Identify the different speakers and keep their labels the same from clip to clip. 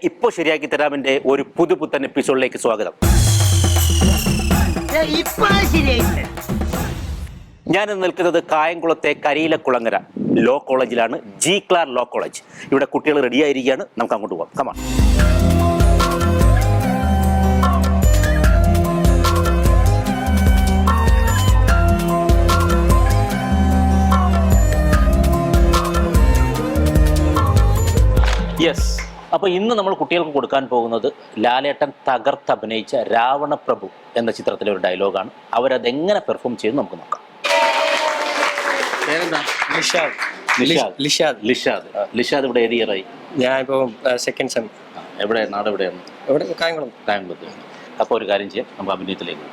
Speaker 1: ഇപ്പൊ ശരിയാക്കി തരാമിന്റെ ഒരു പുതുപുത്തൻ എപ്പിസോഡിലേക്ക് സ്വാഗതം. ഞാൻ നിൽക്കുന്നത് കായംകുളത്തെ കരിയിലക്കുളങ്ങര ലോ കോളേജിലാണ്. ജി ക്ലാർ ലോ കോളേജ്. ഇവിടെ കുട്ടികൾ റെഡിയായിരിക്കുകയാണ്. നമുക്ക് അങ്ങോട്ട് പോകാം. കമാൺ. യെസ്. അപ്പോൾ ഇന്ന് നമ്മൾ കുട്ടികൾക്ക് കൊടുക്കാൻ പോകുന്നത് ലാലേട്ടൻ തകർത്തഭിനയിച്ച രാവണപ്രഭു എന്ന ചിത്രത്തിലെ ഒരു ഡയലോഗാണ്. അവരതെങ്ങനെ പെർഫോം ചെയ്ത് നമുക്ക് നോക്കാം. ലിഷാദ് ഇവിടെ ഏത് ഇയറായി?
Speaker 2: ഞാൻ ഇപ്പോൾ സെക്കൻഡ് സെം.
Speaker 1: എവിടെ? നാട് എവിടെയാണ്? കായംകുളത്ത്. അപ്പോൾ ഒരു കാര്യം ചെയ്യാം, നമുക്ക് അഭിനയത്തിലേക്ക്.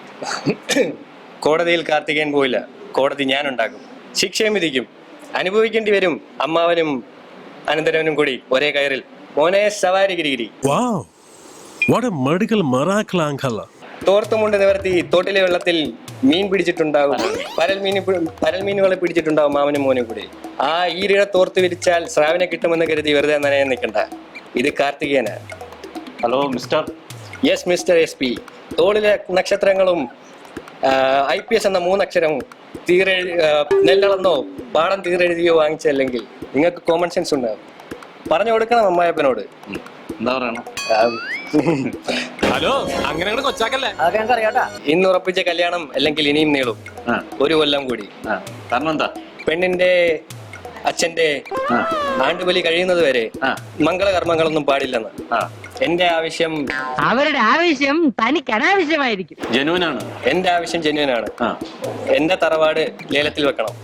Speaker 2: കോടതിയിൽ കാർത്തികേയൻ പോയില്ല, കോടതി ഞാൻ ഉണ്ടാക്കും, ശിക്ഷയും വിധിക്കും, അനുഭവിക്കേണ്ടി വരും അമ്മാവനും അനന്തരവനും കൂടി ഒരേ കയറിൽ. മോനെ സവാരി ഗിരിഗിരി. തോർത്തുമുണ്ട് നിവർത്തി തോട്ടിലെ വെള്ളത്തിൽ മീൻ പിടിച്ചിട്ടുണ്ടാവും, പരൽമീനുകളെ പിടിച്ചിട്ടുണ്ടാവും മാമനും മോനും കൂടി. ആ ഈരിഴ തോർത്ത് വിരിച്ചാൽ സ്രാവിനെ കിട്ടുമെന്ന് കരുതി വെറുതെ നനയാൻ നിൽക്കണ്ട. ഇത് കാർത്തികേയനാണ്.
Speaker 1: Hello mister.
Speaker 2: Yes mister SP. തോളിലെ നക്ഷത്രങ്ങളും IPS എന്ന 3 അക്ഷരവും നെല്ലളന്നോ പാടം തീരെഴുതിയോ വാങ്ങിച്ചല്ലെങ്കിൽ നിങ്ങൾക്ക് കോമൺ സെൻസ് ഉണ്ടാവും. പറഞ്ഞു കൊടുക്കണം അമ്മായപ്പനോട്.
Speaker 1: എന്താ പറയണം?
Speaker 3: ഹലോ, അങ്ങനെ കൊച്ചാക്കല്ലേ.
Speaker 2: ഇന്ന് ഉറപ്പിച്ച കല്യാണം അല്ലെങ്കിൽ ഇനിയും നീളും 1 കൊല്ലം കൂടി.
Speaker 1: കാരണം എന്താ?
Speaker 2: പെണ്ണിന്റെ അച്ഛന്റെ ആണ്ടുബലി കഴിയുന്നത് വരെ മംഗളകർമ്മങ്ങളൊന്നും പാടില്ലെന്ന്. എന്റെ ആവശ്യം,
Speaker 4: അവരുടെ ആവശ്യം തനിക്ക് അനാവശ്യമായിരിക്കും.
Speaker 1: ജനുവനാണ്.
Speaker 2: എന്റെ ആവശ്യം ജെന്യുവനാണ്. എന്റെ തറവാട് ലേലത്തിൽ വെക്കണം.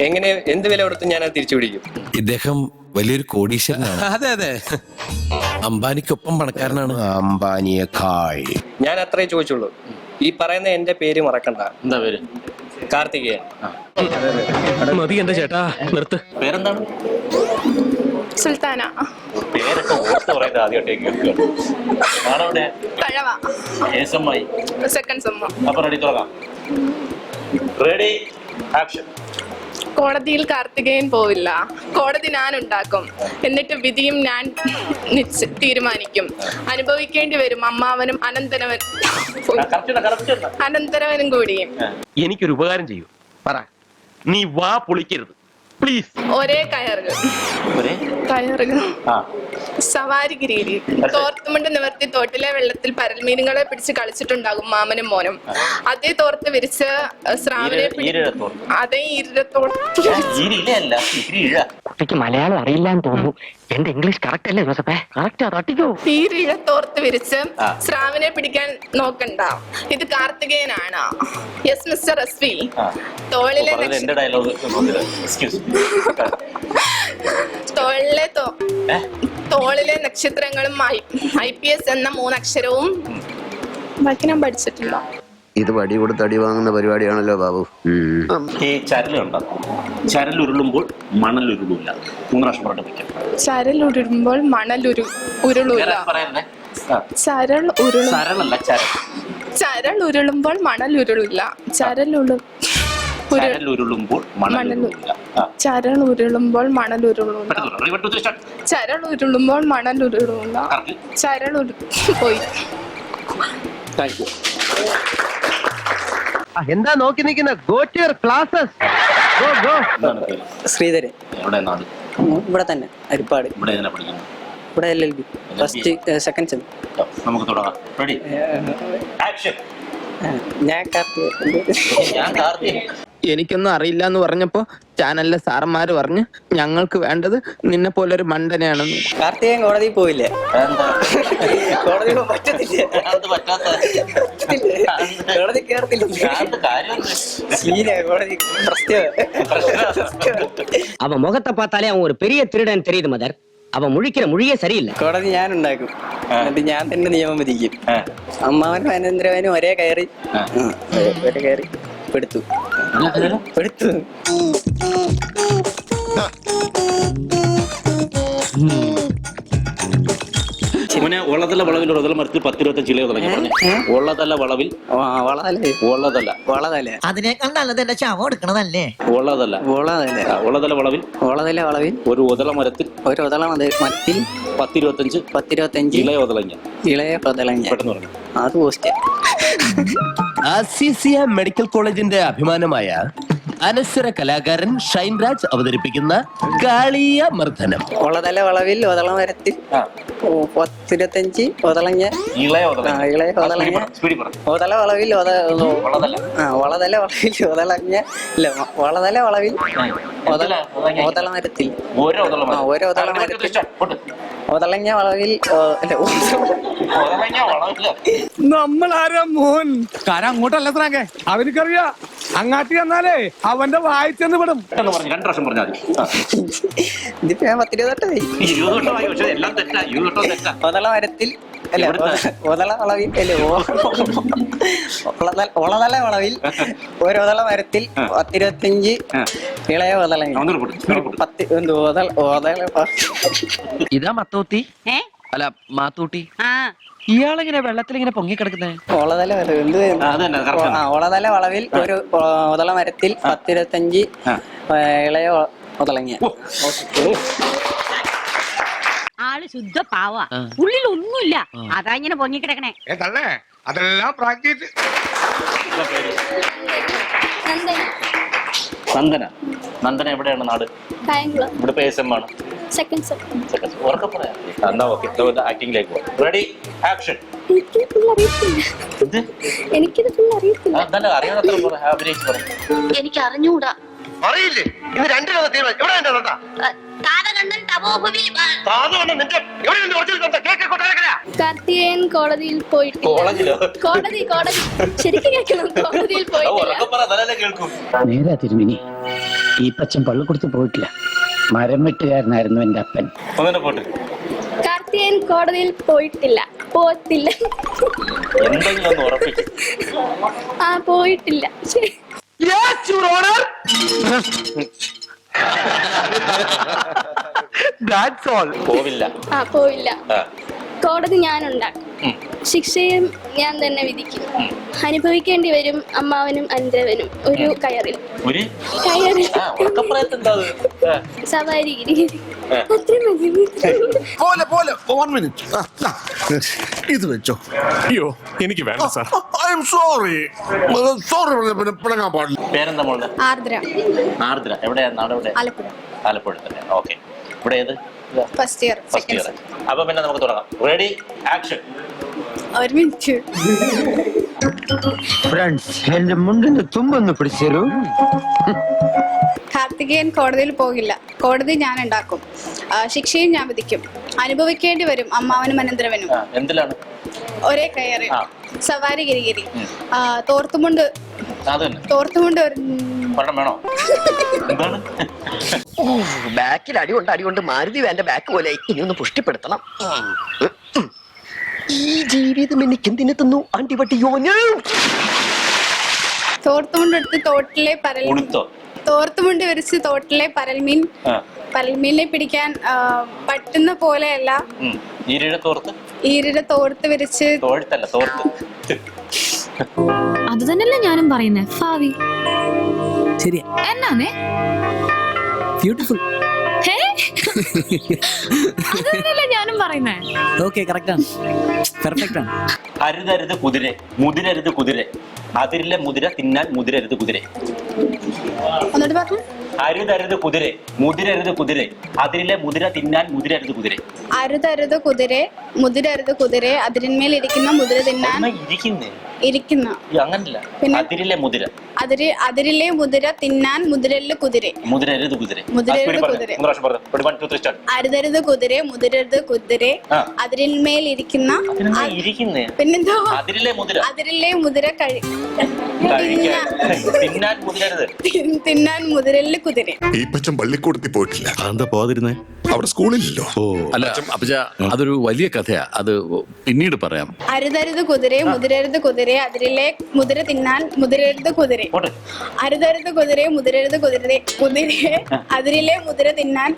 Speaker 2: എങ്ങനെ എന്ത് വില കൊടുത്തും ഞാനത് തിരിച്ചു പിടിക്കും.
Speaker 5: ഇദ്ദേഹം വലിയൊരു കോടീശ്വരനാണ്.
Speaker 3: അതെ അതെ,
Speaker 5: അംബാനിക്കൊപ്പം പണക്കാരനാണ്.
Speaker 6: അംബാനിയേക്കാൾ.
Speaker 2: ഞാൻ അത്രേ ചോദിച്ചുള്ളൂ. ഈ പറയുന്ന എന്റെ പേര് മറക്കണ്ട.
Speaker 1: എന്താ പേര്?
Speaker 2: കാർത്തികേയൻ.
Speaker 3: മതി എന്റെ ചേട്ടാ, നിർത്ത്.
Speaker 1: പേരെന്താണ്?
Speaker 7: സുൽത്താന.
Speaker 1: പേരൊക്കെ ഓർത്ത് പറയുന്നത് ആദ്യമായിട്ട് കേൾക്കുകയാണ്. നാളെവിടെ?
Speaker 7: തഴവ.
Speaker 1: ഏസമ്മായി.
Speaker 7: സെക്കൻഡ് സെമ്മ.
Speaker 1: അപ്പൊ റെഡി, തുടങ്ങാം. Ready, action.
Speaker 7: കോടതിയിൽ കാർത്തികേയൻ പോവില്ല, കോടതി ഞാൻ ഉണ്ടാക്കും, എന്നിട്ട് വിധിയും ഞാൻ തീരുമാനിക്കും, അനുഭവിക്കേണ്ടി വരും അമ്മാവനും അനന്തരവനും കൂടി.
Speaker 3: എനിക്കൊരു ഉപകാരം ചെയ്യൂ. പറ, നീ വാ പൊളിക്കരുത് പ്ലീസ്.
Speaker 7: ഒരേ കയറുകൾ സവാരി ഗിരിഗിരി. തോർത്തുമുണ്ട് നിവർത്തി തോട്ടിലെ വെള്ളത്തിൽ പരൽമീനുകളെ പിടിച്ച് കളിച്ചിട്ടുണ്ടാകും മാമനും മോനും. അതേ തോർത്ത് വിരിച്ച് സ്രാവിനെ അതേ
Speaker 4: കുട്ടിക്ക് മലയാളം അറിയില്ലാന്ന് തോന്നുന്നു. എന്റെ ഇംഗ്ലീഷ് കറക്റ്റ് അല്ലേ ജോസഫേ? കറക്റ്റാ, തട്ടിക്കോ.
Speaker 7: ഈരിഴ തോർത്ത് വിരിച്ച് സ്രാവിനെ പിടിക്കാൻ നോക്കണ്ട. ഇത് കാർത്തികേയനാണ്. Yes mister SP. തോളിലെ നക്ഷത്രങ്ങളും IPS എന്ന 3 അക്ഷരവും ബാക്കി ഞാൻ പഠിച്ചിട്ടില്ല.
Speaker 6: ഇത് വടി കൊടുത്ത് അടി വാങ്ങുന്ന പരിപാടിയാണല്ലോ ബാബു.
Speaker 1: ഈ ചരലുണ്ടോ? ചരലുരുളുമ്പോൾ മണലുരുളില്ല. 3 പ്രാവശ്യം പറഞ്ഞിട്ട് വയ്ക്കാം.
Speaker 7: ചരലുരുളുമ്പോൾ ഉരുളൂല. ചരലുരുളുമ്പോൾ മണലുരുളില്ല. ചരലുരുളുമ്പോൾ മണലുരുളില്ല. പോയി.
Speaker 8: എന്താ നോക്കി നിൽക്കുന്ന? Go to your classes. Go go.
Speaker 2: Sreedharan.
Speaker 1: എവിടെ നാട്?
Speaker 2: ഇവിടെ തന്നെ, അരിപ്പാട്.
Speaker 1: ഇവിടെ എങ്ങനെ പഠിക്കുന്നു?
Speaker 2: ഇവിടെ LLB ഫസ്റ്റ് സെക്കൻഡ് സെം.
Speaker 1: നമുക്ക് തുടങ്ങാം. Ready, action.
Speaker 2: ഞാൻ കാർത്തികേയൻ.
Speaker 9: എനിക്കൊന്നും അറിയില്ല എന്ന് പറഞ്ഞപ്പോ ചാനലിലെ സാറന്മാര് പറഞ്ഞു ഞങ്ങൾക്ക് വേണ്ടത് നിന്നെ പോലൊരു മണ്ടനെയാണെന്ന്.
Speaker 2: കാർത്തികേയൻ കോടതിയിൽ പോയില്ലേ? കോടതി പറ്റത്തില്ല. കോടതി കേറത്തില്ല.
Speaker 4: அவன் முகத்தை பார்த்தாலே அவன் ஒரு பெரிய திருடன் தெரியுது மதர். அவன் முழிக்கிற மொழியே சரியில்லை.
Speaker 2: കോടതി ഞാൻ ഉണ്ടാക്കും, എന്നിട്ട് ഞാൻ തന്നെ നിയമം വിധിക്കും. അമ്മാവനും അനന്തരവനും ഒരേ കയറി പെടുത്തു.
Speaker 1: മോനെ ഉള്ളതല്ല വളവിൽ ഉള്ളതല്ല മരത്തിൽ 10-25 ഇല തുടങ്ങി പറഞ്ഞു. ഉള്ളതല്ല വളവിൽ ഉള്ളതല്ല
Speaker 10: അതിനേക്കാൾ നല്ലത് എന്റെ ശവം എടുക്കണതല്ലേ?
Speaker 1: ഉള്ളതല്ല ഉള്ളതല്ല വളവിൽ ഒരു ഉതള മരത്തിൽ 10-25 ഇല ഉതളങ്ങ പെട്ടെന്ന് പറഞ്ഞു.
Speaker 2: അത് പോസ്റ്റ്
Speaker 5: ആസിസിയ മെഡിക്കൽ കോളേജിന്റെ അഭിമാനമായ അനശ്വര കലാകാരൻ ഷൈൻരാജ് അവതരിപ്പിക്കുന്ന കാളിയ മർദ്ദനം.
Speaker 2: ഉള്ളതല്ല വളവിൽ ഒതള മരത്തിൽ 10-25 ഒതളങ്ങ
Speaker 1: ഇളയ ഉതളങ്ങ.
Speaker 2: ഇളയ ഒതളങ്ങ
Speaker 1: സ്പീഡിൽ പറഞ്ഞു.
Speaker 2: ഒതള വളവിൽ
Speaker 1: ഉള്ളതല്ല
Speaker 2: വളതല വളവിൽ ഒതളങ്ങ ഇല്ല വളതല വളവിൽ ഒതള മരത്തിൽ
Speaker 1: ഓരോ ഉതള മരം.
Speaker 2: ഓരോ ഒതള മരത്തിൽ ഒതളങ്ങ വളവിൽ അല്ല
Speaker 1: ഉതളങ്ങ വളവില്ല.
Speaker 8: നമ്മളാരാ മോൻ കാര്യം അങ്ങോട്ടല്ല സ്രാങ്കേ അവനിക്കറിയാ അങ്ങാട്ടി വന്നാലേ അവന്റെ വായിച്ചെന്ന് വിടും.
Speaker 1: പെട്ടെന്ന് പറഞ്ഞു 2 പ്രാവശ്യം പറഞ്ഞാൽ മതി.
Speaker 2: ഇതിപ്പോ ഞാൻ 10-20 വട്ടമായി
Speaker 1: 20 വർഷമായി. പക്ഷെ എല്ലാം തെറ്റാ. 20 വർഷം തെറ്റാ.
Speaker 2: ഒതള മരത്തിൽ അല്ല ഒതള വളവിൽ അല്ലേ ഒളതല വളവിൽ ഒരു ഒതള മരത്തിൽ 10-25 ഇളയ ഒതളങ്ങ 10 ഒതള
Speaker 4: ഇതാ മത്തൂത്തി അല്ല മാത്തൂട്ടി. ഇയാളെങ്ങനെ വെള്ളത്തിൽ പൊങ്ങിക്കിടക്കുന്നേ?
Speaker 2: ഒളതല വളവിൽ എന്ത് ഒളതല വളവിൽ ഒരു ഒതള മരത്തിൽ 10-25 ഇളയ ഒതളങ്ങ.
Speaker 10: ആള് ശുദ്ധ പാവാ, ഉള്ളിൽ ഒന്നുമില്ല, അതാ ഇങ്ങനെ പൊങ്ങിക്കിടക്കണേ.
Speaker 8: അതെല്ലാം പ്രാക്ടീസ്.
Speaker 1: നന്ദന എവിടെയാണ് നാട്? ഇവിടെ പേസം ആണ്. ഉറക്കെ പറയാം. എന്നാ ഓക്കെ, ആക്ടിംഗിലേക്ക് പോകാം. Ready action.
Speaker 7: എനിക്കിത് അറിയത്തില്ല.
Speaker 1: അതല്ല അറിയാത്ത അഭിനയിച്ച് പറയാം.
Speaker 10: എനിക്ക് അറിഞ്ഞൂടാ.
Speaker 8: അറിയില്ലേ? ഇത് 2
Speaker 7: കാർത്തികേയൻ കോടതിയിൽ പോയിട്ട് കോടതി ശരിക്കും കേൾക്കണം. കോടതിയിൽ പോയിട്ട്
Speaker 4: നേരാ തിരുമിനി. ഈ പച്ചൻ പള്ളിക്കൊടുത്ത് പോയിട്ടില്ല. മരം വെട്ടുകാരനായിരുന്നു എന്റെ അപ്പൻ.
Speaker 7: കാർത്തികേയൻ കോടതിയിൽ പോയിട്ടില്ല. പോയിട്ടില്ല. പോയില്ല. കോടതി ഞാൻ ഉണ്ടാക്കും. ശിക്ഷയും ഞാൻ തന്നെ വിധിക്കും. അനുഭവിക്കേണ്ടി വരും അമ്മാവനും അഞ്ചവനും ഒരു കയറിൽ. സവാരി
Speaker 5: ഇത് വെച്ചോ.
Speaker 8: അയ്യോ എനിക്ക് വേണ്ട സാർ.
Speaker 5: I am sorry. പിന്നെ പിടങ്ങാൻ പാടില്ല.
Speaker 1: പേരെന്താ മോളുടെ?
Speaker 7: ആർദ്ര.
Speaker 1: ആർദ്ര. എവിടെയാ നാട്? എവിടെ? ആലപ്പുഴ തന്നെ. ഓക്കെ. ഇവിടെ ഏത്?
Speaker 7: First year.
Speaker 1: അപ്പൊ പിന്നെ നമുക്ക് തുടങ്ങാം. Ready action.
Speaker 7: ഒരു മിനിറ്റ്.
Speaker 4: ഫ്രണ്ട്സ് എന്റെ മുണ്ടിന്റെ തുമ്പൊന്ന് പിടിച്ചേരൂ.
Speaker 7: കാർത്തികേയൻ കോടതിയിൽ പോകില്ല. കോടതി ഞാൻ ഉണ്ടാക്കും. ശിക്ഷയും ഞാൻ വിധിക്കും. അനുഭവിക്കേണ്ടി വരും അമ്മാവനും അനന്തരവനും.
Speaker 1: എന്തിലാണ്?
Speaker 7: ഒരേ കയറി. സവാരി ഗിരിഗിരി. തോർത്തുമുണ്ട്
Speaker 1: വേണോ? എന്താണ്?
Speaker 10: ബാക്കിൽ അടികൊണ്ട് മാരുതി വേണ്ട ബാക്ക് പോലെ ഇനി ഒന്ന് പുഷ്ടിപ്പെടുത്തണം. ഈ ജീവിതം എനിക്ക് എന്തിനു തന്നു അണ്ടിപട്ടിയോന്.
Speaker 7: തോർത്തുമുണ്ട് എടുത്ത് തോട്ടിലെ തോർത്തുമുണ്ട് വിരിച്ച് തോട്ടിലെ പരൽമീനെ പിടിക്കാൻ പറ്റുന്ന പോലെയല്ല. ഈരിടെ തോർത്ത് വിരിച്ച്.
Speaker 11: അത് തന്നെയല്ലേ ഞാനും പറയുന്നേ. ഫാവി ശരിയാ. എന്നാന്നേ ബ്യൂട്ടിഫുൾ. അതല്ലേ ഞാനും പറയുന്നേ. ഓക്കെ കറക്റ്റാണ്. പെർഫെക്റ്റ് ആണ്.
Speaker 1: അരുതരുത് കുതിരെ, മുതിരരുത് കുതിരെ, അതിരിലെ മുതിര തിന്നാൻ മുതിരരുത് കുതിരെ. അരുതരുത് കുതിരെ, മുതിരരുത് കുതിരെ, അതിരിലെ മുതിര തിന്നാൻ മുതിരരുത് കുതിരെ.
Speaker 7: അരുതരുത് കുതിരെ, മുതിരരുത് കുതിരെ, അതിരിന്മേൽ ഇരിക്കുന്ന മുതിര തിന്നാൻ ഇരിക്കുന്ന.
Speaker 1: അങ്ങനല്ല. അതിരിലെ മുതിര.
Speaker 7: അതിരിലെ മുതിര തിന്നാൻ മുതിരല്ല കുതിരെ.
Speaker 1: മുതിരരുത് കുതിരെ.
Speaker 7: അരുതരുത് കുതിരെ, മുതിരരുത് കുതിരെ, അതിരിന്മേൽ ഇരിക്കുന്ന. പിന്നെന്തോ? അതിരിലെ മുതിര തിന്നാൻ മുതിരല്ല കുതിരെ.
Speaker 5: ഈ പച്ചൻ പള്ളിക്കൂടത്തിൽ പോയിട്ടില്ല. അതെന്താ പോവാതിരുന്നേ? അവിടെ സ്കൂളില്ലല്ലോ. അല്ല അപ്പച്ച അതൊരു വലിയ കഥയാ, അത് പിന്നീട് പറയാം.
Speaker 7: അരുതരുത് കുതിരെ, മുതിരരുത് കുതിരെ, അതിരിലെ മുതിര തിന്നാൻ മുതിരരുത് കുതിരെ. അരുതരുത് കുതിരെ, മുതിരരുത് കുതിരെ, അതിരിലെ മുതിര തിന്നാൻ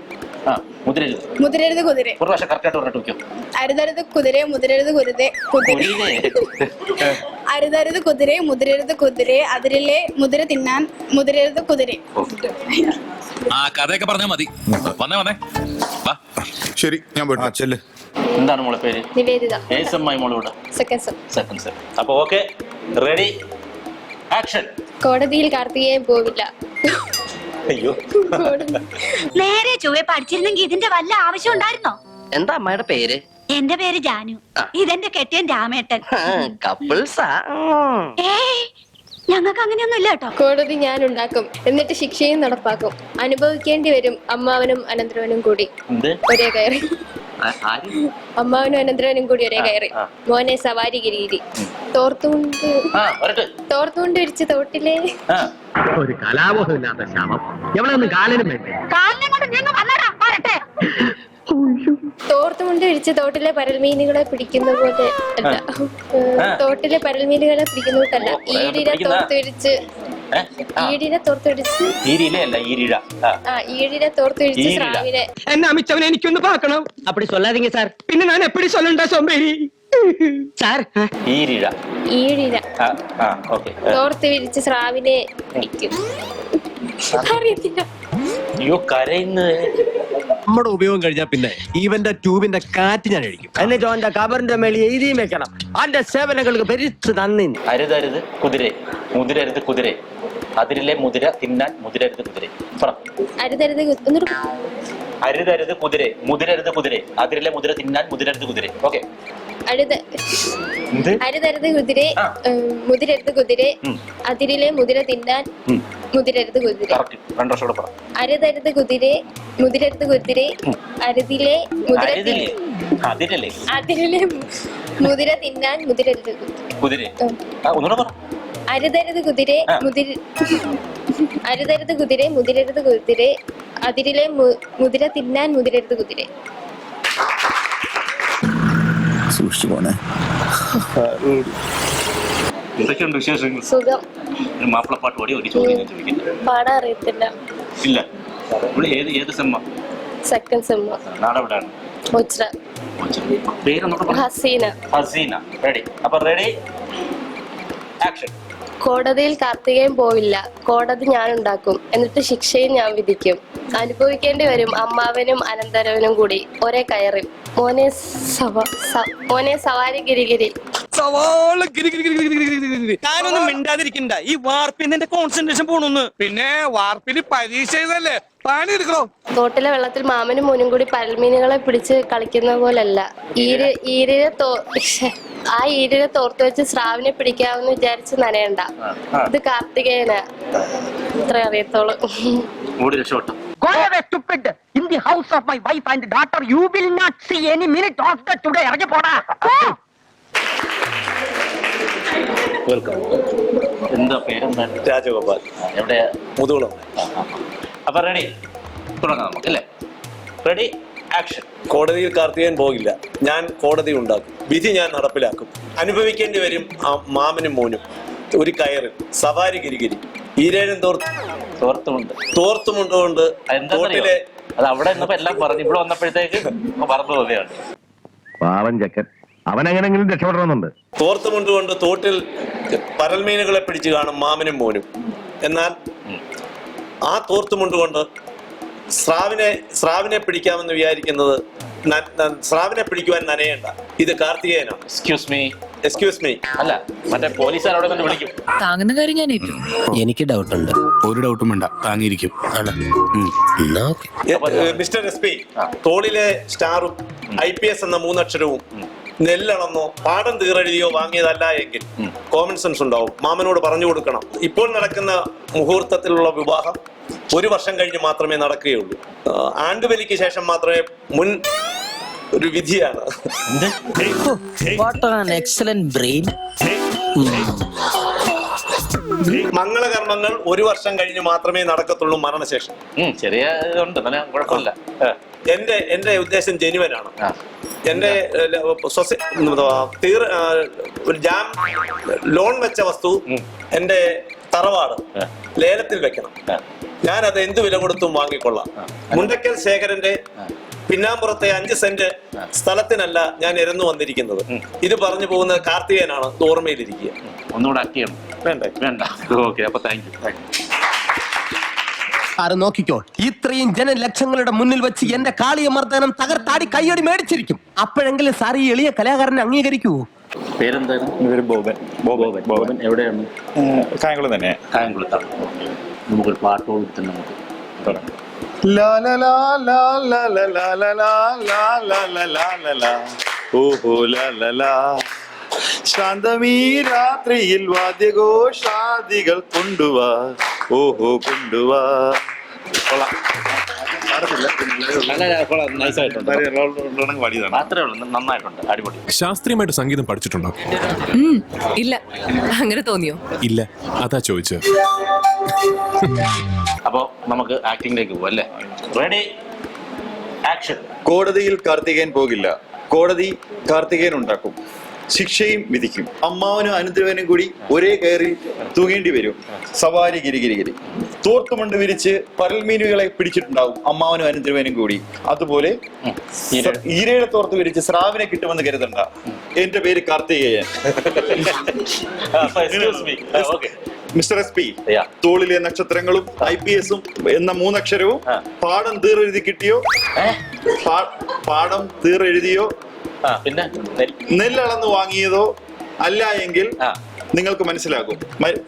Speaker 1: ആ മുതിരരുത്.
Speaker 7: മുതിരരുത് കുതിര.
Speaker 1: ഒരു പ്രാവശ്യം കറക്റ്റായിട്ട് പറഞ്ഞിട്ട് വയ്ക്കും.
Speaker 7: അരുതരുത് കുതിര മുതിരരുത് കുരുത കുതിര. അരുതരുത് കുതിര മുതിരരുത് കുതിര അതിരിലെ മുതിര തിന്നാൻ മുതിരരുത് കുതിര.
Speaker 5: ആ കഥയൊക്കെ പറഞ്ഞാ മതി. വന്നേ വാ.
Speaker 12: ശരി ഞാൻ പോയിട്ട് ചെല്ല്.
Speaker 1: എന്താണ് മോളെ പേര്?
Speaker 7: നിവേദിത.
Speaker 1: ഏസമ്മായി മോളോട് സെക്കൻഡ് സെം. അപ്പൊ ഓക്കെ, റെഡി, ആക്ഷൻ.
Speaker 7: കോടതിയിൽ കാർത്തികേയൻ പോവില്ല.
Speaker 1: അയ്യോ,
Speaker 11: നേരെ ചൊവ്വെ പഠിച്ചിരുന്നെങ്കിൽ ഇതിന്റെ വല്ല ആവശ്യം ഉണ്ടായിരുന്നോ?
Speaker 10: എന്താ അമ്മയുടെ പേര്?
Speaker 11: എന്റെ പേര് ജാനു, ഇതെന്റെ കെട്ടിയൻ രാമേട്ടൻ.
Speaker 10: കപ്പിൾസാ?
Speaker 11: ഏയ്, ഞങ്ങൾക്ക് അങ്ങനെയൊന്നും ഇല്ല കേട്ടോ.
Speaker 7: കോടതി ഞാൻ ഉണ്ടാക്കും, എന്നിട്ട് ശിക്ഷയും നടപ്പാക്കും. അനുഭവിക്കേണ്ടി വരും അമ്മാവനും അനന്തരവനും കൂടി ഒരേ കയറി. അമ്മാവനും അനന്തരവനും കൂടി ഒരേ കയറി. മോനെ സവാരി ഗിരിഗിരി തോർത്തുകൊണ്ട് വിരിച്ച് തോട്ടിലെ
Speaker 3: ഒരു കലാബോധമില്ലാത്ത ശവം. എവിടെ കാലിനും വേണ്ടേ?
Speaker 7: തോർത്തുകൊണ്ട് വിരിച്ച് തോട്ടിലെ പരൽമീനുകളെ പിടിക്കുന്ന പോലെ അല്ല, തോട്ടിലെ പരൽമീനുകളെ പിടിക്കുന്ന പോലല്ല. ഈടിനെ തോർത്ത് വിരിച്ച് ഈടിനെ തോർത്ത് വിരിച്ച് ഈടിനെ തോർത്ത് വിരിച്ച് സ്രാവിനെ.
Speaker 2: എന്നെ അമിച്ചവനെ എനിക്കൊന്ന് പാക്കണം.
Speaker 10: അപ്പടി സൊല്ലാതീങ്ക സാർ.
Speaker 2: പിന്നെ ഞാൻ എപ്പടി സൊല്ലണ്ട സോമ്പേരി സാർ.
Speaker 7: ഈടിന തോർത്ത് വിരിച്ച് സ്രാവിനെ പിടിക്കും. അറിയത്തില്ല.
Speaker 3: നമ്മുടെ ഉപയോഗം കഴിഞ്ഞാൽ പിന്നെ ഇവന്റെ ട്യൂബിന്റെ കാറ്റ് ഞാൻ അഴിക്കും.
Speaker 10: എന്നിട്ട് അവന്റെ കബറിന്റെ മേളിൽ എഴുതി വെക്കണം, അവന്റെ സേവനങ്ങൾക്ക് പെരിച്ച് നന്ദി.
Speaker 1: അരുതരുത് കുതിരെ മുതിരരുത് കുതിരെ അതിരിലെ മുതിര തിന്നാൻ മുതിരരുത് കുതിരെ.
Speaker 7: അരുതരുത്
Speaker 1: അരുതരുത് കുതിരെ മുതിരരുത് കുതിരെ അതിരിലെ മുതിര തിന്നാൻ മുതിരരുത് കുതിരെ. ഓക്കെ,
Speaker 7: അരുതരുത് കുതിരെ മുതിരരുത് കുതിരെ അതിരിലെ മുതിര തിന്നാൻ മുതിരരുത് കുതിരെ. അരുതരുത് കുതിരെ മുതിരരുത് കുതിരെ അതിരിലെ അതിരിലെ മുതിര തിന്നാൻ മുതിരരുത് കുതിരെ. അരുതരുത് കുതിരെ അരുതരുത് കുതിരെ മുതിരരുത് കുതിരെ അതിരിലെ മുതിര തിന്നാൻ മുതിരരുത് കുതിരെ.
Speaker 12: സൂക്ഷിച്ചു പോണേ.
Speaker 1: എന്തൊക്കെയുണ്ട് വിശേഷങ്ങൾ?
Speaker 7: സുഖം.
Speaker 1: മാപ്പിളപ്പാട്ട് പാടി ഒരു ചോദ്യം ചോദിക്കുന്നത്
Speaker 7: പാടാൻ അറിയത്തില്ല.
Speaker 1: ഇല്ല. ഏത് സെമ്മ?
Speaker 7: സെക്കൻഡ് സെമ്മ.
Speaker 1: നാടെവിടാണ്? പേരെന്നൊക്കെ
Speaker 7: ഹസീന.
Speaker 1: റെഡി? അപ്പൊ റെഡി, ആക്ഷൻ.
Speaker 7: കോടതിയിൽ കാർത്തികേയൻ പോവില്ല, കോടതി ഞാൻ ഉണ്ടാക്കും, എന്നിട്ട് ശിക്ഷയും ഞാൻ വിധിക്കും. അനുഭവിക്കേണ്ടി വരും അമ്മാവനും അനന്തരവനും കൂടി ഒരേ കയറിൽ. മോനെ സവാരി ഗിരിഗിരി.
Speaker 8: ഞാനൊന്നും മിണ്ടാതിരിക്കണ്ട. ഈ വാർപ്പിൽ എന്റെ കോൺസെൻട്രേഷൻ പോണു. പിന്നെ വാർപ്പിന് പരീക്ഷ ചെയ്തല്ലേ, പണി എടുക്കണോ?
Speaker 7: തോട്ടിലെ വെള്ളത്തിൽ മാമനും മോനും കൂടി പരൽമീനുകളെ പിടിച്ച് കളിക്കുന്ന പോലല്ല. ആ ഈരിനെ തോർത്ത് വെച്ച് സ്രാവിനെ പിടിക്കാമെന്ന് വിചാരിച്ച് നനയണ്ട. ഇത് കാർത്തികേയനാ, ഇത്ര അറിയത്തോളൂ.
Speaker 10: Go away, stupid! In the house of my wife and daughter, you will not see any minute of the today. ഇറങ്ങി പോടാ.
Speaker 1: വെൽക്കം. എന്താ പേരെന്താ?
Speaker 12: രാജഗോപാൽ.
Speaker 1: എവിടെയാ?
Speaker 12: മുതുകുളം.
Speaker 1: അപ്പൊ റെഡി, തുടങ്ങാം നമുക്ക് അല്ലേ? Ready, action.
Speaker 12: കോടതിയിൽ കാർത്തികേയൻ പോകില്ല, ഞാൻ കോടതി ഉണ്ടാക്കും, വിധി ഞാൻ നടപ്പിലാക്കും. അനുഭവിക്കേണ്ടി വരും മാമനും മോനും ഒരു കയറിൽ സവാരി ഗിരിഗിരി. ഈരേഴും തോർത്തുമുണ്ടുകൊണ്ട് തോട്ടിലെ.
Speaker 1: അത് അവിടെ നിന്നപ്പോ എല്ലാം പറഞ്ഞു, ഇവിടെ വന്നപ്പോഴത്തേക്ക് പറഞ്ഞു തോന്നിയാണ്.
Speaker 3: പാവം ചക്കൻ, അവനെങ്ങനെങ്കിലും രക്ഷപ്പെടണമെന്നുണ്ട്.
Speaker 12: തോർത്തുമുണ്ടുകൊണ്ട് തോട്ടിൽ പരൽമീനുകളെ പിടിച്ചു കാണും മാമനും മോനും. എന്നാൽ ആ തോർത്തുമുണ്ടുകൊണ്ട് സ്രാവിനെ പിടിക്കാമെന്ന് വിചാരിക്കുന്നത് സ്രാവിനെ പിടിക്കുവാൻ നനയേണ്ട. ഇത് കാർത്തികേയനാണ്. എക്സ്ക്യൂസ് മീ
Speaker 1: അല്ല, മറ്റേ പോലീസുകാരോടെ തന്നെ വിളിക്കും.
Speaker 11: താങ്ങുന്ന കാര്യം ഞാൻ ഏറ്റു.
Speaker 10: എനിക്ക് ഡൗട്ട് ഉണ്ട്.
Speaker 5: ഒരു ഡൗട്ടും വേണ്ട, താങ്ങിയിരിക്കും.
Speaker 12: മിസ്റ്റർ SP, തോളിലെ സ്റ്റാറും IPS എന്ന 3 അക്ഷരവും നെല്ലളന്നോ പാടം തീറെഴുതിയോ വാങ്ങിയതല്ല എങ്കിൽ കോമൺ സെൻസ് ഉണ്ടാവും. മാമനോട് പറഞ്ഞു കൊടുക്കണം. ഇപ്പോൾ നടക്കുന്ന മുഹൂർത്തത്തിലുള്ള വിവാഹം 1 വർഷം കഴിഞ്ഞ് മാത്രമേ നടക്കുകയുള്ളൂ. ആണ്ടുബലിക്ക് ശേഷം മാത്രമേ മുൻ ഒരു വിധിയാണ്. മംഗളകർമ്മങ്ങൾ 1 വർഷം കഴിഞ്ഞ് മാത്രമേ നടക്കത്തുള്ളൂ മരണശേഷം.
Speaker 1: ചെറിയ ഇതുണ്ട്, കുഴപ്പമില്ല.
Speaker 12: എന്റെ ഉദ്ദേശം ജെനുവനാണ്. എന്റെ ഒരു ലോൺ വെച്ച വസ്തു എന്റെ തറവാട് ലേലത്തിൽ വെക്കണം. ഞാൻ അത് എന്ത് വില കൊടുത്തും വാങ്ങിക്കൊള്ളാം. മുണ്ടക്കൽ ശേഖരന്റെ പിന്നാമ്പുറത്തെ 5 സെന്റ് സ്ഥലത്തിനല്ല ഞാൻ ഇരന്നു വന്നിരിക്കുന്നത്. ഇത് പറഞ്ഞു പോകുന്നത് കാർത്തികേയനാണ്. ഓർമ്മയിലിരിക്കുക.
Speaker 1: ഒന്നുകൂടെ ആക്ട് ചെയ്യണം.
Speaker 12: വേണ്ടേ?
Speaker 1: വേണ്ട. ഓക്കെ, അപ്പൊ താങ്ക് യു.
Speaker 6: ആര് നോക്കിക്കോ, ഇത്രയും ജനലക്ഷങ്ങളുടെ മുന്നിൽ വെച്ച് എന്റെ കാളിയമർദ്ദനം തകർത്താടി കയ്യടി മേടിച്ചിരിക്കും. അപ്പോഴെങ്കിലും സാർ ഈ എളിയ കലാകാരനെ അംഗീകരിക്കൂ.
Speaker 1: പേരെന്തായിരുന്നു? ബോബൻ. ബോബൻ എവിടെയാണ്?
Speaker 8: കായംകുളം തന്നെ.
Speaker 1: കായംകുളത്താണ്. നമുക്കൊരു പാട്ടോട് തന്നെ നമുക്ക് തുടങ്ങാം.
Speaker 8: ലാ ലാ ലാ ലാ ലാ ലാ ലാ ലാ ലാ ലാ ലാ ലാ ലാ ലാ ലാ. ഓഹോ ലാ ലാ ലാ. ശാന്തമീ രാത്രിയിൽ വാദ്യഘോഷാദികൾ കൊണ്ടുവാ, ഓഹോ കൊണ്ടുവാ.
Speaker 1: മാത്രമേ ഉള്ളൂ, നന്നായിട്ടുണ്ട്, അടിപൊളി.
Speaker 8: ശാസ്ത്രീയമായിട്ട് സംഗീതം പഠിച്ചിട്ടുണ്ടോ?
Speaker 11: ഇല്ല, അങ്ങനെ തോന്നിയോ?
Speaker 8: ഇല്ല, അതാ ചോദിച്ചത്.
Speaker 1: അപ്പോ നമുക്ക് ആക്ടിംഗിലേക്ക് പോവാം അല്ലേ? Ready, action.
Speaker 8: കോടതിയിൽ കാർത്തികേയൻ പോകില്ല, കോടതി കാർത്തികേയൻ ഉണ്ടാക്കും. ശിക്ഷയും വിധിക്കും. അമ്മാവനും അനന്തരവനും കൂടി ഒരേ കയറിൽ തൂങ്ങേണ്ടി വരും. സവാരി ഗിരിഗിരിഗിരി. തോർത്തുമണ്ട് വിരിച്ച് പരൽമീനുകളെ പിടിച്ചിട്ടുണ്ടാവും അമ്മാവനും അനന്തരവനും കൂടി. അതുപോലെ ഈരയുടെ തോർത്ത് വിരിച്ച് സ്രാവിനെ കിട്ടുമെന്ന് കരുതണ്ട. എന്റെ പേര് കാർത്തികേയൻ. മിസ്റ്റർ SP, തോളിലെ നക്ഷത്രങ്ങളും IPS-ഉം എന്ന 3 അക്ഷരവും പാഠം തീരെഴുതി കിട്ടിയോ? പാഠം തീരെഴുതിയോ?
Speaker 1: പിന്നെ
Speaker 8: നെല്ലളന്ന് വാങ്ങിയതോ അല്ല എങ്കിൽ നിങ്ങൾക്ക് മനസ്സിലാകും.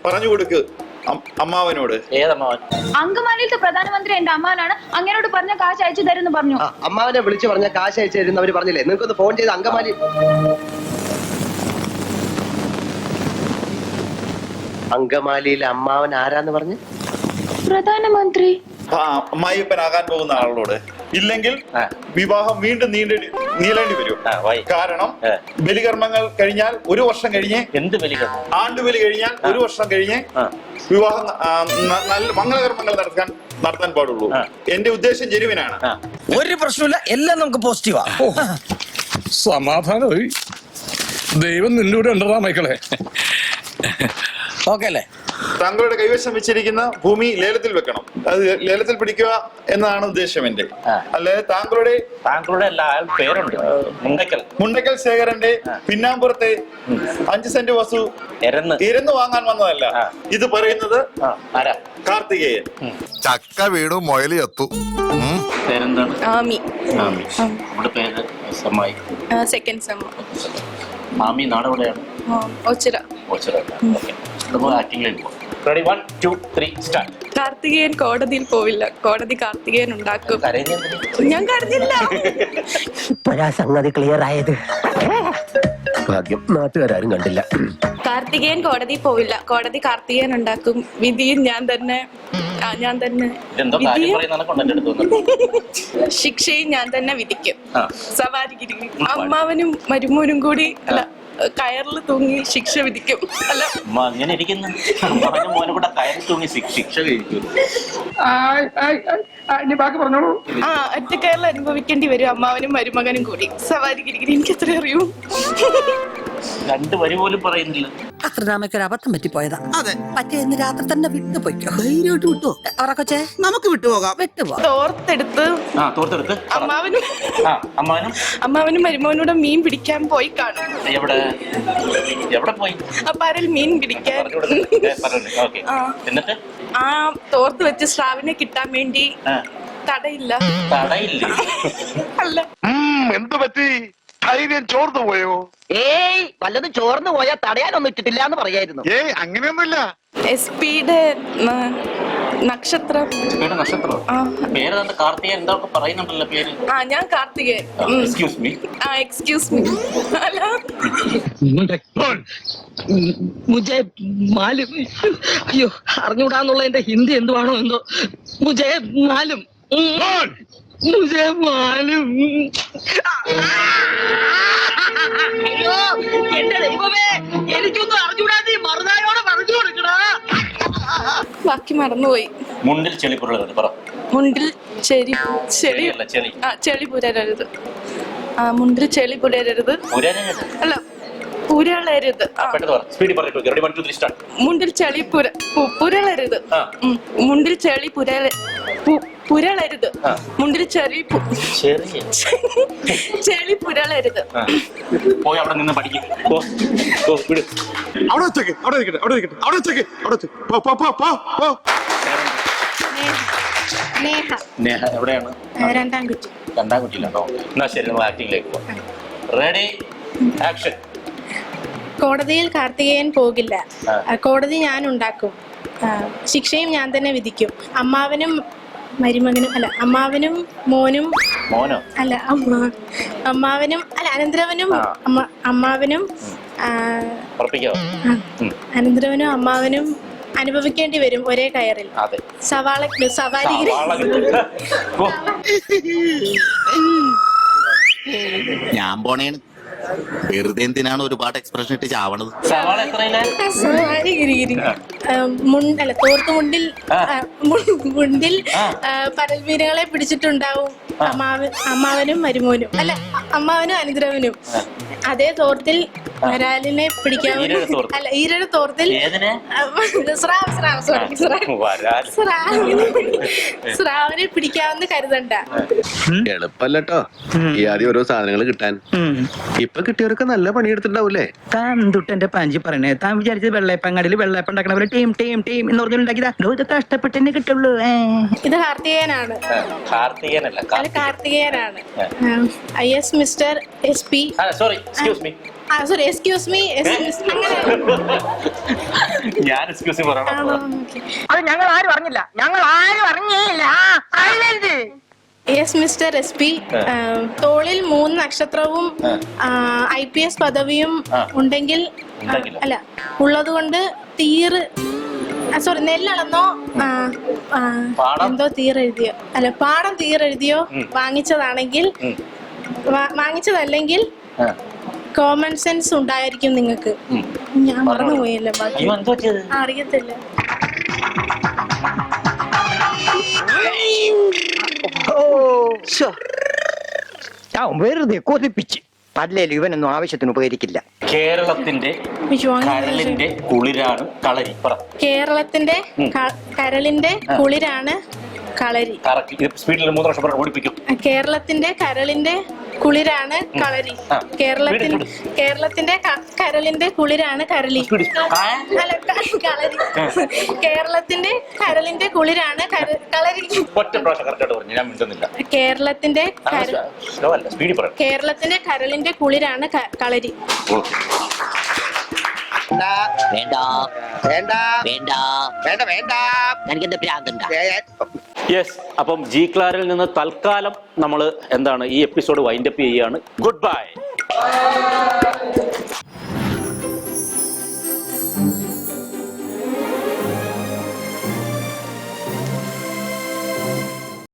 Speaker 8: പറഞ്ഞു കൊടുക്ക് അമ്മാവനോട്.
Speaker 1: ഏതമ്മാവൻ?
Speaker 7: അങ്കമാലിയിലത്തെ പ്രധാനമന്ത്രി എന്റെ അമ്മാവനാണ്. അങ്ങനോട് പറഞ്ഞ കാശ് അയച്ചു തരുമെന്ന് പറഞ്ഞു.
Speaker 6: അമ്മാവനെ വിളിച്ചു പറഞ്ഞ കാശ് അയച്ചു തരുന്നവര് പറഞ്ഞില്ലേ? നിങ്ങൾക്കൊന്ന് ഫോൺ ചെയ്ത് അങ്കമാലിയിലെ അമ്മാവൻ ആരാന്ന് പറഞ്ഞു?
Speaker 7: പ്രധാനമന്ത്രി.
Speaker 8: അമ്മായിപ്പനാകാൻ പോകുന്ന ആളോട്. ഇല്ലെങ്കിൽ വിവാഹം വീണ്ടും നീളേണ്ടി വരും. കാരണം ബലികർമ്മങ്ങൾ കഴിഞ്ഞാൽ 1 വർഷം കഴിഞ്ഞ്,
Speaker 1: എന്ത് ബലികർമ്മം?
Speaker 8: ആണ്ടുബലി കഴിഞ്ഞാൽ 1 വർഷം കഴിഞ്ഞ് വിവാഹം നല്ല മംഗളകർമ്മങ്ങൾ നടത്താൻ പാടുള്ളൂ. എന്റെ ഉദ്ദേശം ജെനുവിനാണ്.
Speaker 10: ഒരു പ്രശ്നമില്ല, എല്ലാം നമുക്ക് പോസിറ്റീവാ.
Speaker 8: സമാധാനമായി. ദൈവം നിന്റെ കൂടെ ഉണ്ടോ മക്കളെ?
Speaker 10: ഓക്കെ അല്ലേ?
Speaker 8: താങ്കളുടെ കൈവശം വെച്ചിരിക്കുന്ന ഭൂമി ലേലത്തിൽ വെക്കണം. അത് ലേലത്തിൽ പിടിക്കുക എന്നതാണ് ഉദ്ദേശം എന്റെ. അല്ലാതെ താങ്കളുടെ
Speaker 1: പേരുണ്ട്
Speaker 8: മുണ്ടക്കൽ ശേഖരന്റെ പിന്നാമ്പുറത്തെ 5 സെന്റ് വസ്തു ഇരന്ന് വാങ്ങാൻ വന്നതല്ല. ഇത് പറയുന്നത് കാർത്തികേയൻ.
Speaker 5: ചക്ക വീണു മുയലി എത്തു.
Speaker 1: പേരെന്താണ്?
Speaker 7: ആമി.
Speaker 1: നമ്മുടെ പേര് സമ്മായി.
Speaker 7: സെക്കൻഡ് സമ്മ.
Speaker 1: മാമി നാടെവിടെയാണ്?
Speaker 7: ഓച്ചിറ.
Speaker 1: Ready, 1 2 3 start.
Speaker 7: കാർത്തികേയൻ കോടതിയിൽ പോവില്ല, കോടതി കാർത്തികേയൻ ഉണ്ടാക്കും. ഞാൻ കരുതില്ല.
Speaker 6: ഇപ്പോഴാ സംഗതി ക്ലിയർ ആയത്. ഭാഗ്യം നാട്ടുകാരും കണ്ടില്ല.
Speaker 7: കാർത്തികേയൻ കോടതിയിൽ പോവില്ല, കോടതി കാർത്തികേയൻ ഉണ്ടാക്കും. വിധിയും ഞാൻ തന്നെ. ശിക്ഷയും ഞാൻ തന്നെ വിധിക്കും. സവാരി അമ്മാവനും മരുമോനും കൂടി അല്ല കയറിൽ തൂങ്ങി ശിക്ഷ വിധിക്കും. അല്ല
Speaker 1: അങ്ങനെ ഇരിക്കുന്നു. കയറിൽ തൂങ്ങി ശിക്ഷ വിധിക്കും.
Speaker 7: ഒറ്റക്കയറിൽ അനുഭവിക്കേണ്ടി വരും അമ്മാവനും മരുമകനും കൂടി. സവാരി ഗിരിഗിരി. എനിക്ക് എത്ര അറിയൂ?
Speaker 1: 2 വരി പോലും പറയുന്നില്ല.
Speaker 11: അത്രനാമയ്ക്കൊരു അബദ്ധം പറ്റിപ്പോയതാ. അതെ, പറ്റിയെന്ന് രാത്രി തന്നെ വിട്ടുപോയിക്കോ. വിട്ടോ അവരൊക്കെ നമുക്ക് വിട്ടുപോകാം.
Speaker 7: തോർത്തെടുത്ത് അമ്മാവനും മരുമോനൂടെ മീൻ പിടിക്കാൻ പോയി കാണും.
Speaker 1: എവിടെ പോയി?
Speaker 7: പരൽ മീൻ പിടിക്കാൻ.
Speaker 1: എന്നിട്ട്
Speaker 7: ആ തോർത്ത് വെച്ച് സ്രാവിനെ കിട്ടാൻ വേണ്ടി തടയില്ല. അല്ല,
Speaker 3: എന്തു പറ്റി? ധൈര്യം ചോർന്നു പോയോ?
Speaker 10: ഏയ്, വല്ലതും ചോർന്നു പോയാൽ തടയാനൊന്നും ഇട്ടിട്ടില്ല എന്ന് പറയായിരുന്നു.
Speaker 3: ഏയ്, അങ്ങനെയൊന്നുമില്ല.
Speaker 7: SP-യുടെ നക്ഷത്രം.
Speaker 1: പേര് കാർത്തികേയൻ എന്തൊക്കെ പറയുന്നുണ്ടല്ലോ പേര്.
Speaker 7: ഞാൻ കാർത്തികേയൻ.
Speaker 1: Excuse me.
Speaker 7: അല്ല,
Speaker 10: മുജേ മാലും. അയ്യോ, അറിഞ്ഞൂടാന്നുള്ള എന്റെ ഹിന്ദി എന്തുവാണോ എന്തോ. മുജേ മാലും. മുജേ മാലും. അയ്യോ, എന്റെ ദൈവമേ, എനിക്കൊന്നും അറിഞ്ഞൂടാ. നീ മറുനായോടെ പറഞ്ഞു കൊടുക്കടാ.
Speaker 7: ബാക്കി മറന്നുപോയി.
Speaker 1: മുണ്ടിൽ ചെളിപ്പുരളരുത് പറ.
Speaker 7: മുണ്ടിൽ ചെളി പുരരരുത്. മുണ്ടിൽ ചെളി പുരരരുത്. അല്ല, പുരളരുത്
Speaker 1: പെട്ടെന്ന് പറ, സ്പീഡിൽ പറഞ്ഞിട്ട് റെഡി 1 2 3 സ്റ്റാർട്ട്.
Speaker 7: മുണ്ടിൽ ചെളി പുരളരുത് മുണ്ടിൽ ചെളി പുരളരുത് മുണ്ടിൽ ചെളി ചെളി പുരളരുത്.
Speaker 1: പോയി അവിടെ നിന്ന് പഠിക്കും. വിട്.
Speaker 12: അവിടെ വെച്ചേക്ക്, അവിടെ നിൽക്കട്ടെ, അവിടെ നിൽക്കട്ടെ, അവിടെ വെച്ചേക്ക്, അവിടെ വെച്ച്. പോ.
Speaker 1: നേഹ എവിടെയാണ്?
Speaker 7: രണ്ടാം കുറ്റി.
Speaker 1: രണ്ടാം കുറ്റിയിലാണോ? എന്നാ ശരി, നമ്മൾ ആക്ടിങ്ങിലേക്ക് പോകാം. Ready action.
Speaker 7: കോടതിയിൽ കാർത്തികേയൻ പോകില്ല. കോടതി ഞാൻ ഉണ്ടാക്കും. ശിക്ഷയും ഞാൻ തന്നെ വിധിക്കും. അമ്മാവനും മരുമകനും അല്ല, അമ്മാവനും മോനും അല്ല, അമ്മാവനും അല്ല അനന്തരവനും അമ്മാവനും അനന്തരവനും അമ്മാവനും അനുഭവിക്കേണ്ടി വരും ഒരേ കയറിൽ. സവാരി
Speaker 5: ഞാൻ പോണേണ്. വെറുതെ എന്തിനാണ് ഒരുപാട് എക്സ്പ്രഷൻ ഇട്ട് ചാവണത്?
Speaker 7: സവാരി ഗിരിഗിരി അല്ല, തോർത്തു മുണ്ടിൽ പരൽവീരകളെ പിടിച്ചിട്ടുണ്ടാവും അമ്മാവനും മരുമോനും അല്ല, അമ്മാവനും അനന്തരവനും. അതേ തോർത്തിൽ വരാലിനെ പിടിക്കാവുന്ന അല്ല, ഈരഴ തോർത്തിൽ സ്രാവിനെ പിടിക്കാവുന്ന കരുതണ്ട.
Speaker 3: എളുപ്പല്ലോ ഈ ആദ്യം ഓരോ സാധനങ്ങൾ കിട്ടാൻ. ഇപ്പൊ കിട്ടിയവരൊക്കെ നല്ല പണിയെടുത്തിട്ടുണ്ടാവൂലേ?
Speaker 4: താൻ തൊട്ടെന്റെ പാഞ്ചി പറയണേ. താൻ വിചാരിച്ചത് വെള്ളയപ്പങ്ങാടിയിൽ വെള്ളയപ്പം ഉണ്ടാക്കണ പോലെ ടീം ടീം ടീം എന്ന് പറഞ്ഞുണ്ടാക്കിയതാ. ഇത് കഷ്ടപ്പെട്ടെന്നെ കിട്ടുള്ളൂ.
Speaker 7: ഇത് കാർത്തികേയനാണ്. കാർത്തികേയനാണ്. IS mister SP.
Speaker 1: Sorry, excuse me.
Speaker 7: Sorry, excuse me.
Speaker 1: ഞാൻ എക്സ്ക്യൂസ് പറയണം.
Speaker 10: അത് ഞങ്ങൾ ആരും അറിഞ്ഞില്ല.
Speaker 7: Yes mister SP. തോളിൽ 3 നക്ഷത്രവും IPS പദവിയും ഉണ്ടെങ്കിൽ അല്ല ഉള്ളതുകൊണ്ട് നെല്ലളന്നോ എന്തോ തീരെഴുതിയോ അല്ല പാടം തീരെഴുതിയോ വാങ്ങിച്ചതല്ലെങ്കിൽ കോമൺ സെൻസ് ഉണ്ടായിരിക്കും നിങ്ങൾക്ക്. ഞാൻ മറന്നുപോയല്ലോ ബാക്കി. അറിയത്തില്ല.
Speaker 10: വെറുതെ കൊതിപ്പിച്ച് അല്ലേലും ഇവനൊന്നും ആവശ്യത്തിന് ഉപകരിക്കില്ല.
Speaker 1: കേരളത്തിന്റെ കരളിന്റെ കുളിരാണ് കളരി.
Speaker 7: കേരളത്തിന്റെ കരളിന്റെ കുളിരാണ് കളരി.
Speaker 1: സ്പീഡിൽ 3 വർഷം ഓടിപ്പിക്കും.
Speaker 7: കേരളത്തിന്റെ കരളിന്റെ കുളിരാണ് കളരി. കേരളത്തിന്റെ കരളിന്റെ കുളിരാണ് കരളി. അല്ല, കളരി. കേരളത്തിന്റെ കരളിന്റെ കുളിരാണ് കളരി. കേരളത്തിന്റെ കരളിന്റെ കുളിരാണ് കളരി.
Speaker 1: യെസ്, അപ്പം ജി ക്ലാരിൽ നിന്ന് തൽക്കാലം നമ്മൾ ഈ എപ്പിസോഡ് വൈൻഡപ്പ് ചെയ്യുകയാണ്. Good bye.